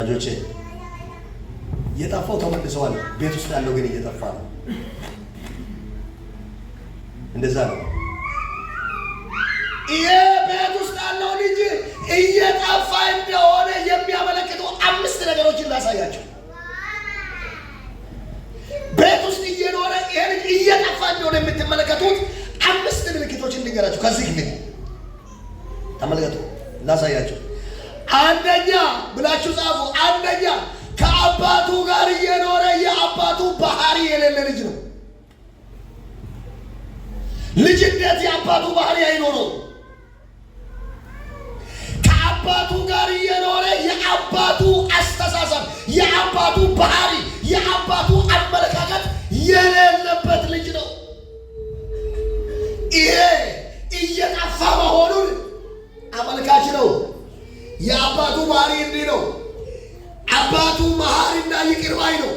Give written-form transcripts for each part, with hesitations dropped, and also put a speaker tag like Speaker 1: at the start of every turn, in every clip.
Speaker 1: ልጆቼ የጠፋው ተመልሰዋል። ቤት ውስጥ ያለው ግን እየጠፋ ነው። እንደዛ ነው። ይሄ ቤት ውስጥ ያለው ልጅ እየጠፋ እንደሆነ የሚያመለክቱ 5 ነገሮችን ላሳያቸው። ቤት ውስጥ እየኖረ ይሄ ልጅ እየጠፋ እንደሆነ የምትመለከቱት 5 ምልክቶችን ልንገራችሁ። ከዚህ ግን ተመልከቱ፣ ላሳያቸው። አንደኛ ብላችሁ ጻፉ። አንደኛ ከአባቱ ጋር እየኖረ የአባቱ ባህሪ የሌለ ልጅ ነው። ልጅነት የአባቱ ባህሪ አይኖረው። ከአባቱ ጋር እየኖረ የአባቱ አስተሳሰብ፣ የአባቱ ባህሪ፣ የአባቱ አመለካከት የሌለበት ልጅ ነው። ይሄ እየጠፋ መሆኑን አመልካች ነው። የአባቱ ባህሪ እንዲህ ነው። አባቱ መሐሪና ይቅር ባይ ነው።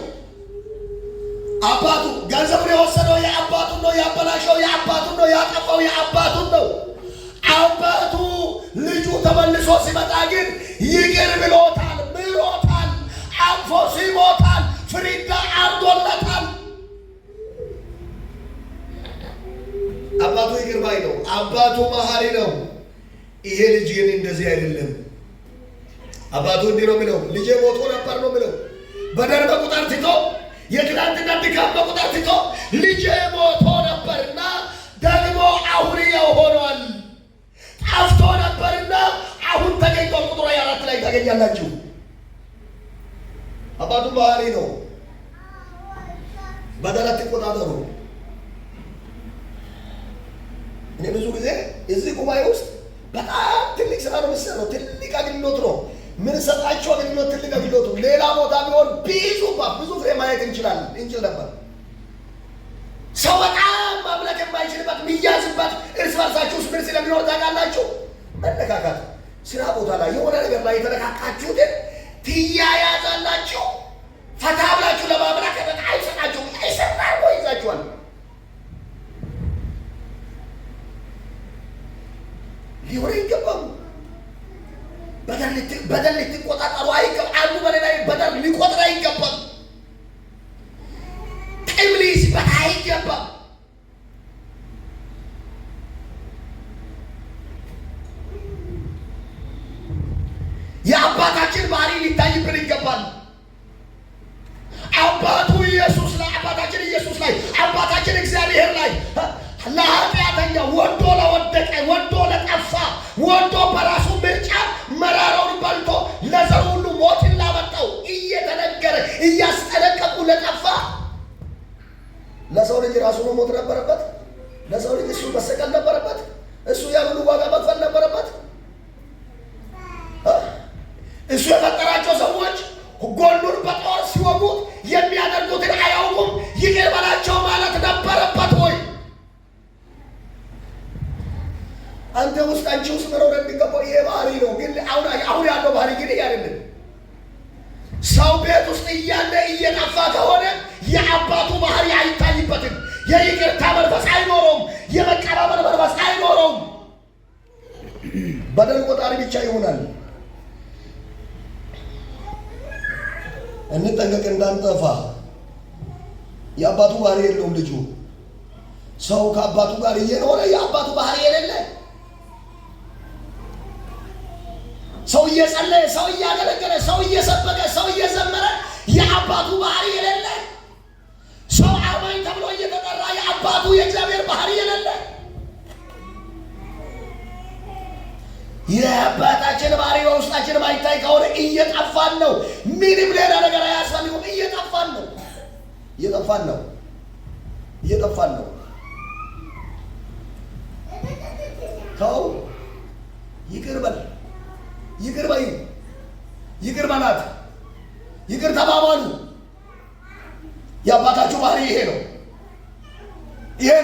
Speaker 1: አባቱ ገንዘቡን የወሰደው የአባቱን ነው፣ ያበላሸው የአባቱን ነው፣ ያጠፋው የአባቱን ነው። አባቱ ልጁ ተመልሶ ሲመጣ ግን ይቅር ብሎታል፣ ምሮታል፣ አቅፎ ሲሞታል፣ ፍሪዳ አርዶለታል። አባቱ ይቅር ባይ ነው። አባቱ መሐሪ ነው። ይሄ ልጅ ግን እንደዚህ አይደለም። አባቱ እንዲህ ነው የሚለው፣ ልጄ ሞቶ ነበር ነው የሚለው። በደር በቁጥር ትቶ የትናንትና ድካም በቁጥር ትቶ ልጄ ሞቶ ነበርና ደግሞ አሁን ያው ሆኗል። ጠፍቶ ነበርና አሁን ተገኝቷል። ቁጥር 4 ላይ ታገኛላችሁ። አባቱ ባህሪ ነው። በደር አትቆጣጠሩ። እኔ ብዙ ጊዜ እዚህ ጉባኤ ውስጥ በጣም ትልቅ ስራ ነው የምትሰራው። ትልቅ አገልግሎት ነው ምን ሰጣቸው አገልግሎት፣ ትልቅ አገልግሎት ነው። ሌላ ቦታ ቢሆን ብዙ ፍሬ ማየት እንችል ነበር። ሰው በጣም ማምለክ የማይችልበት የሚያዝበት እርስ በርሳችሁ ምን ስለሚኖር ታውቃላችሁ? መነካካት። ስራ ቦታ ላይ የሆነ ነገር ላይ የተነካካችሁትን ትያያዛላችሁ። ፈታ ብላችሁ ለማምለክ በጣም አይሰጣችሁ አይሰራል ወይ ይዛችኋል። ሊሆነ ይገባም። በደል ልትቆጣጠሩ አይገባም። አንዱ በሌላ በደል ሊቆጥር አይገባም። ቂም ሊይዝበት አይገባም። የአባታችን ባህሪ ሊታይብን ይገባል። አባቱ ኢየሱስ ላይ አባታችን ኢየሱስ ላይ አባታችን እግዚአብሔር ላይ ለኃጢአተኛ ወዶ ለወደቀ ወዶ ለጠፋ ወዶ በራሱ ምርጫ መራራውን በልቶ ለዘሩ ሁሉ ሞትን ላመጣው እየተነገረ እያስጠነቀቁ ለጠፋ ለሰው ልጅ ራሱ ሞት ነበረበት። ለሰው ልጅ እሱ መሰቀል ነበረበት። እሱ ያሁሉ ዋጋ መክፈል ነበረበት። እሱ የፈጠራቸው ሰዎች ጎኑን በጦር ሲወጉት የሚያደርጉትን አያውቁም። ይቅር በላቸው ማለት ነበረበት ወይ? አንተ ውስጥ አንቺ ውስጥ መኖር የሚገባው ይሄ ባህሪ ነው። ግን አሁን ያለው ባህሪ ግን አይደለም። ሰው ቤት ውስጥ እያለ እየጠፋ ከሆነ የአባቱ ባህሪ አይታይበትም። የይቅርታ መንፈስ አይኖረውም። የመቀባበል መንፈስ አይኖረውም። በደል ቆጣሪ ብቻ ይሆናል። እንጠንቀቅ እንዳንጠፋ። የአባቱ ባህሪ የለውም ልጁ። ሰው ከአባቱ ጋር እየኖረ የአባቱ ባህሪ የሌለ ሰው እየጸለየ ሰው እያገለገለ ሰው እየሰበከ ሰው እየዘመረ የአባቱ ባህሪ የሌለ ሰው አማኝ ተብሎ እየተጠራ የአባቱ የእግዚአብሔር ባህሪ የሌለ የአባታችን ባህሪ በውስጣችን ማይታይ ከሆነ እየጠፋን ነው። ምንም ሌላ ነገር አያስፈልግም። እየጠፋን ነው። ተው፣ ይቅር በል፣ ይቅር በይ፣ ይቅር በላት፣ ይቅር ተባባሉ። የአባታችሁ ባህሪ ይሄ ነው።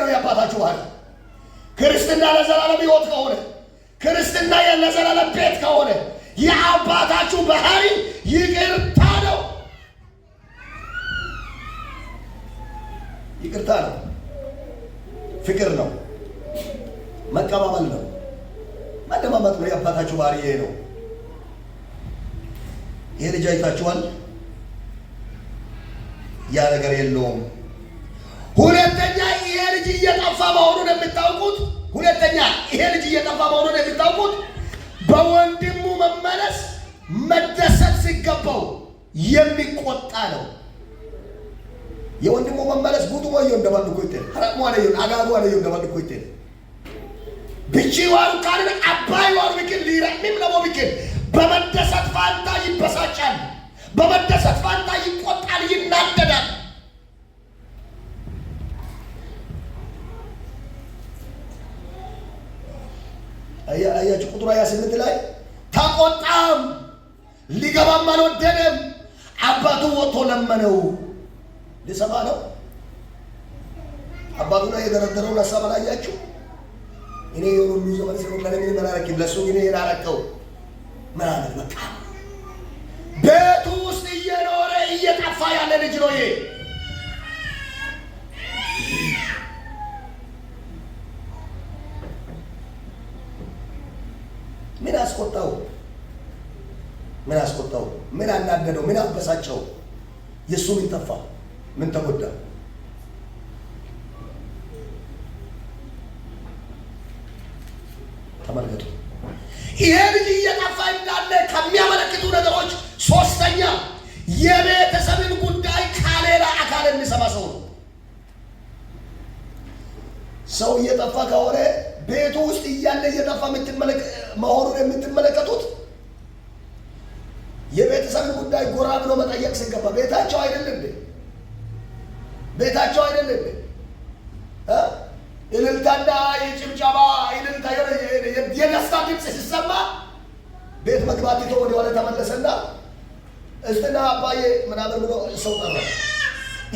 Speaker 1: የአባታችሁ ባህሪ። ክርስትና ለዘላለም ሕይወት ከሆነ ክርስትና ለዘላለም ቤት ከሆነ የአባታችሁ ባህሪ ይቅርታ ነው። ይቅርታ ነው። ፍቅር ነው። መቀባበል ነው። መደማመጥ ነው። የአባታችሁ ባህሪ ይሄ ነው። ይሄ ልጅ አይታችኋል? ያ ነገር የለውም። ሁለተኛ ይሄ ልጅ እየጠፋ መሆኑን የምታውቁት በወንድሙ መመለስ መደሰት ሲገባው የሚቆጣ ነው። የወንድሙ መመለስ ጉቱ ወዮ እንደባልኩ ይተል ሐራሙ አለዩ አጋጉ አለዩ እንደባልኩ ይተል ብቻ ዋሩ ካለ አባይ ዋሩ ቢክል ሊራሚም ነው ቢክል በመደሰት ፋንታ ይበሳጫል፣ በመደሰት ፋንታ ይቆጣል፣ ይናደዳል። አያችሁ ቁጥር 28 ላይ ተቆጣም፣ ሊገባም አልወደደም። አባቱ ወጥቶ ለመነው። ሊሰማ ነው። አባቱ ላይ የደረደረውን ሀሳብ አላያችሁ? እኔ የሁሉ ዘመን ሲሮጥ ለምን መላረክ ለሱ ግን ያላረከው ማለት በቃ ቤቱ ውስጥ እየኖረ እየጠፋ ያለ ልጅ ነው ይሄ። ምን አስቆጣው? ምን አናደደው? ምን አበሳጨው? የሱ ምን ጠፋ? ምን ተጎዳ? ተመልከቱ። ይሄ ልጅ እየጠፋ እንዳለ ከሚያመለክቱ ነገሮች ሶስተኛ የቤተሰብን ጉዳይ ከሌላ አካል የሚሰማ ሰው ነው። ሰው እየጠፋ ከሆነ ቤቱ ውስጥ እያለ እየጠፋ መሆኑን የምትመለከቱት የቤተሰብን ጉዳይ ጎራ ብሎ መጠየቅ ሲገባ ቤታቸው አይደለም እንዴ? እልልታና የጭብጨባ እልልታ የደስታ ድምፅ ሲሰማ ቤት መግባት ይቶ ወደ ኋላ ተመለሰና እስትና አባዬ ምናምን ብሎ ሰው ጠራ።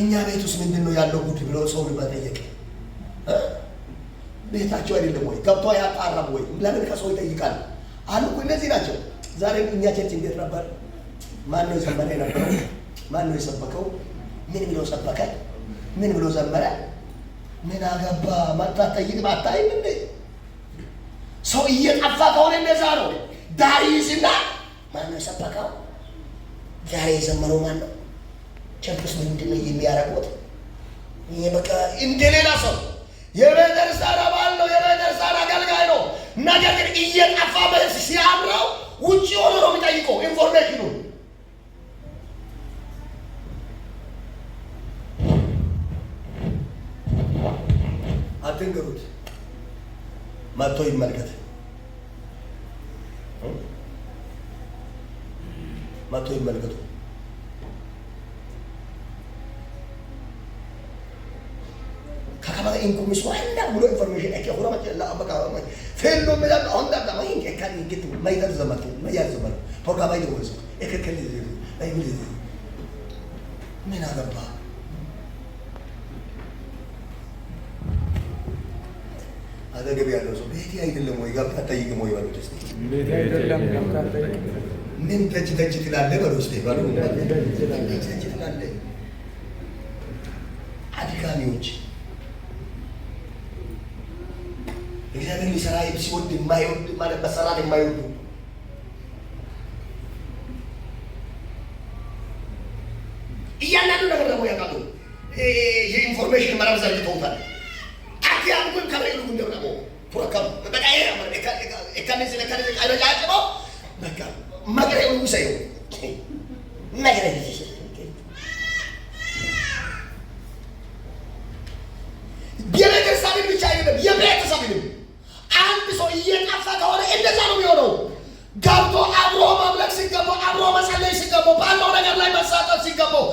Speaker 1: እኛ ቤት ውስጥ ምንድን ነው ያለው ጉድ ብሎ ሰው መጠየቅ ቤታቸው አይደለም ወይ? ገብቶ ያጣራም ወይ? ለምን ከሰው ይጠይቃል አሉ እኮ እነዚህ ናቸው። ዛሬ እኛ ቸርች እንዴት ነበር? ማን ነው ዘመረ የነበረው? ማን ነው የሰበከው? ምን ብሎ ሰበከ? ምን ብሎ ዘመረ? ምን አገባ? መጣ ጠይቅ ባታይም እንዴ? ሰው እየጠፋ ከሆነ እንደዛ ነው። ዳሪስና ማን ነው የሰበከው? ዛሬ የዘመረው ማን ነው? ቸርች ምንድን ነው የሚያረጉት? ይሄ በቃ እንደሌላ ሰው የቤተክርስቲያን አባል ነው፣ የቤተክርስቲያን አገልጋይ ነው። ነገር ግን እየጠፋ በስ ሲያምረው ውጪ ሆኖ ነው የሚጠይቀው ኢንፎርሜሽኑ። አትንገሩት፣ መጥቶ ይመልከት፣ መጥቶ ይመልከቱ። ከከባለ ኢንኩሚስ ወንዳ ብሎ ኢንፎርሜሽን እከሁራ ማጨላ አበቃ ፌሎ መላል አንዳ ማይ ከካን ይግጥ ማይደር ዘመቱ ማያዝ ዘመቱ ፕሮግራም አይደወስ እከከል አይብል ምን አገባ? አደገብ ያለው ሰው ቤቴ አይደለም ወይ ገብታ ጠይቅም ወይ ባሉት እስቲ ቤቴ አይደለም ገብታ ጠይቅም ምን ተጅ ትላለህ ባሉት እስቲ ባሉ ተጅ ትላለህ። አድካሚዎች እግዚአብሔር ሊሰራ ሲወድ የማይወድ ማለት መሰራት የማይወዱ እያንዳንዱ ነገር ደግሞ ያውቃሉ። የኢንፎርሜሽን መረብ ዘርግተውታል። አትያም ግን ከበይሉ እንደው ፕሮግራም በቃ ይሄ ከነዚህ አይረጃጭበው በቃ መግረው ይሰዩ መግረው የቤተሰብን ብቻ አይደለም የቤተሰብንም አንድ ሰው እየጠፋ ከሆነ እንደዛ ነው የሚሆነው። ገብቶ አብሮ ማምለክ ሲገባው፣ አብሮ መጸለይ ሲገባው፣ ባለው ነገር ላይ መሳተፍ ሲገባው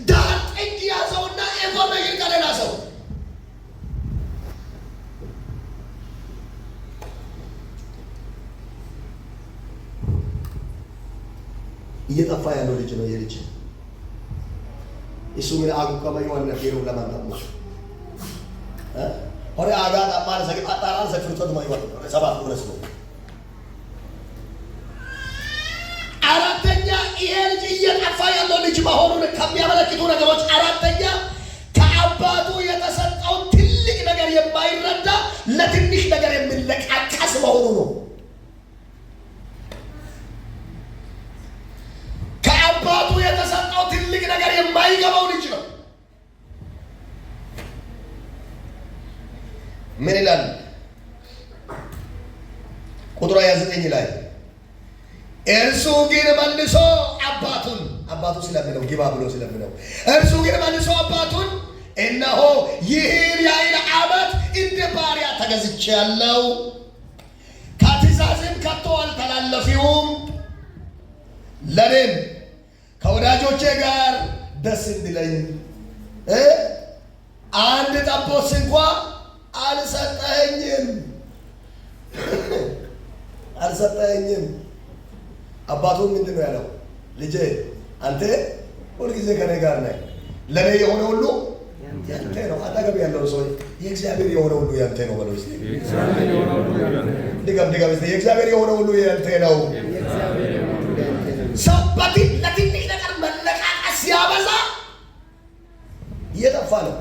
Speaker 1: ዳር ጥግ ያዘውና ኢንፎርሜሽን ከሌላ ሰው እየጠፋ ያለው ልጅ ነው። የልጅ እሱ ምን አጉ ከማይዋን ለፌሩ ለማንተሙ ሆነ አጋት አማር ሰግጥ አጣራን ሰፍርቶ ማይዋን ሰባት ወረስ ነው። አራተኛ ይሄ ልጅ እየጠፋ ያለው ልጅ መሆኑን ከሚያመለክቱ ነገሮች አራተኛ ከአባቱ የተሰጠውን ትልቅ ነገር የማይረዳ ለትንሽ ነገር የሚለቃቀስ መሆኑ ነው። ምን ይላል? ቁጥር 29 ላይ እርሱ ግን መልሶ አባቱ ስለምነው ግባ ብሎ ስለምነው እርሱ ግን መልሶ አባቱን እነሆ ይህን ያህል ዓመት እንደ ባሪያ ተገዝቻለሁ፣ ከትእዛዝም ከቶ አልተላለፍሁም፣ ለእኔም ከወዳጆቼ ጋር ደስ እንዲለኝ አንድ ጠቦት እንኳ አልሰጠኸኝም። አባቱ ምንድን ነው ያለው? ልጄ አንተ ሁልጊዜ ከኔ ጋር ነህ፣ ለኔ የሆነ ሁሉ ያንተ ነው። አጠገብ ያለው ሰው የእግዚአብሔር የሆነ ሁሉ ያንተ ነው በለው እስቲ። ድገም እስቲ። የእግዚአብሔር የሆነ ሁሉ ያንተ ነው። ሰው ለትንሽ ነገር መለቃቀስ ሲያበዛ እየጠፋ ነው።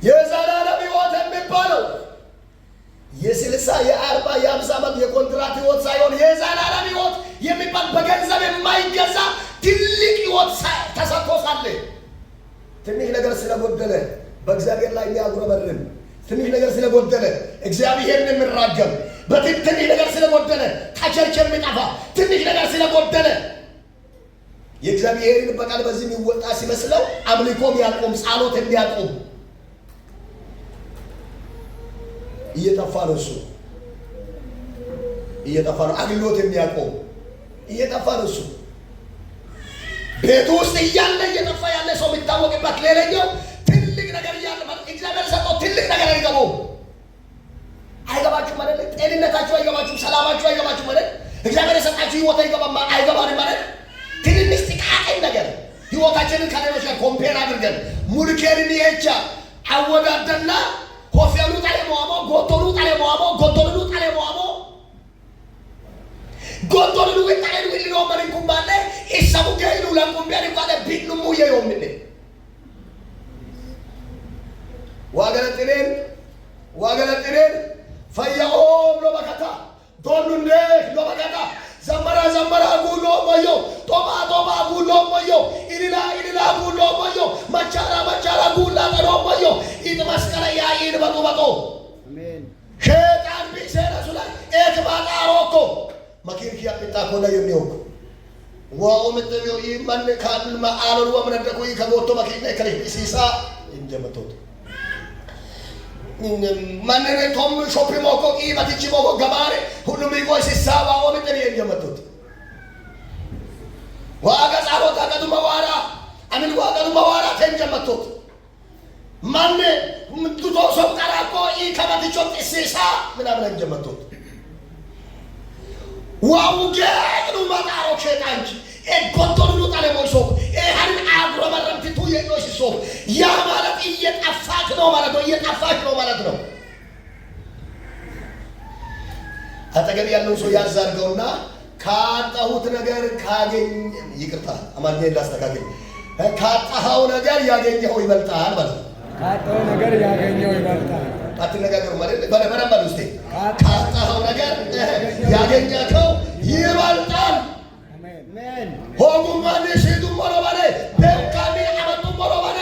Speaker 1: የዘላለም ሕይወት የሚባለው የ60 የ40 የ50 ዓመት የኮንትራት ሕይወት ሳይሆን የዘላለም ሕይወት የሚባል በገንዘብ የማይገዛ ትልቅ ሕይወት ተሰጥቶ ሳለ ትንሽ ነገር ስለጎደለ በእግዚአብሔር ላይ የሚያጉረመርም፣ ትንሽ ነገር ስለጎደለ እግዚአብሔርን የሚራገም፣ ትንሽ ነገር ስለጎደለ ከቸርች የሚጠፋ፣ ትንሽ ነገር ስለጎደለ የእግዚአብሔርን በቃል በዚህ የሚወጣ ሲመስለው አምልኮም ያቆም፣ ጸሎት እንዲያቆም እየጠፋ ነው። እሱ እየጠፋ ነው። አገልግሎት የሚያቆም እየጠፋ ነው። እሱ ቤቱ ውስጥ እያለ እየጠፋ ያለ ሰው የሚታወቅበት ሌላኛው ትልቅ ነገር እያለ እግዚአብሔር ሰጠው ትልቅ ነገር አይገባችሁም ማለት ጤንነታችሁ አይገባችሁም፣ ሰላማችሁ አይገባችሁም ማለት እግዚአብሔር የሰጣችሁ ሕይወት አይገባንም ማለት ትንንሽ ጥቃቅን ነገር ሕይወታችንን ከሌሎች ጋር ኮምፔር አድርገን ሙልኬንን ይሄቻ አወዳደና ኮፊያሉ ጣለ ሞአሞ ጎቶሉ ጣለ ሞአሞ ጎቶሉ ጣለ ሞአሞ ጎቶሉ ጣለ ዊልኖ ማሪኩም ባለ ኢሳቡ ገይሉ ለቁምቢያን ባለ ቢሉሙ የዮምኔ ዋገለጥኔን ፈያኦ ብሎ በከታ ዶኑንዴ ብሎ በከታ ዘመራ ጉሎ ሞዮ ጦማ ጉሎ ሞዮ ኢሊላ ጉሎ ሞዮ መቻራ ጉላ ጠሮ ሞዮ ኢት መስቀለ ያኢን በጡ አሜን ሸጣን ቢሰራሱ ላይ ኤክባጣሮኮ መኪን ኪያጥታ ኮላ የሚወቅ ዋኦ ምጥሚው ይማን ካን ማአሉ ወመነደኩ ከቦቶ መኪን ከለሲሳ እንደመቶት ማንነ ቶም ሾፒ ሞኮ ኢባቲቺ ሞኮ ገባሬ ሁሉም ይቆይ ሲሳባ ወምጥሪ እንደመቶት ዋጋ ጻሮታ ቀዱ መዋራ አምን ዋቀዱ መዋራ ተንጀመቶት ማን ምጥቶ ሶም ቀራቆ ከመትቾ ጥሲሳ ምናምን እንደመቶት ዋው ገዱ ማጣሮ ሸጣንጂ ጎቶሉ ጣለ ሞይሶ ሃን አግሮ መረምቲቱ የኖሲሶ ያ ማለት እየጠፋክ ነው ማለት ነው። አጠገብ ያለው ሰው ያዛርገውና ካጣሁት ነገር ካገኝ ይቅርታ አማርኛ ላስተካክል ካጣኸው ነገር ያገኘው ይበልጣል ማለት ነው።
Speaker 2: ካጣኸው ነገር ያገኘው ይበልጣል።
Speaker 1: አትነጋገሩ ማለት በረበረ ውስጥ ካጣኸው ነገር ያገኘከው ይበልጣል። አሜን ሆጉማኔ ሲዱ ሞሮባኔ በካሚ አመጡ ሞሮባኔ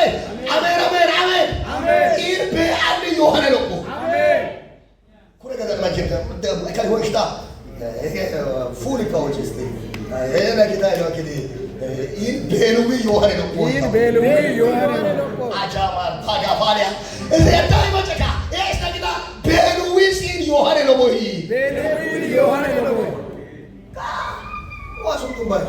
Speaker 1: አሜን ኢር በአንድ ዮሐነ ነው አሜን ኩረጋ ማጀካ ከሆሽታ ፉል ካውችስ ለጌታ ይወክል ኢር በሉዊ ዮሐነ ነው አጃማር ታጋፋሪያ እዚያታይ መጨካ ኤስተግዳ በሉዊ ሲን ዮሐነ ነው ወይ በሉዊ ዮሐነ ነው ዋሱቱም ባይ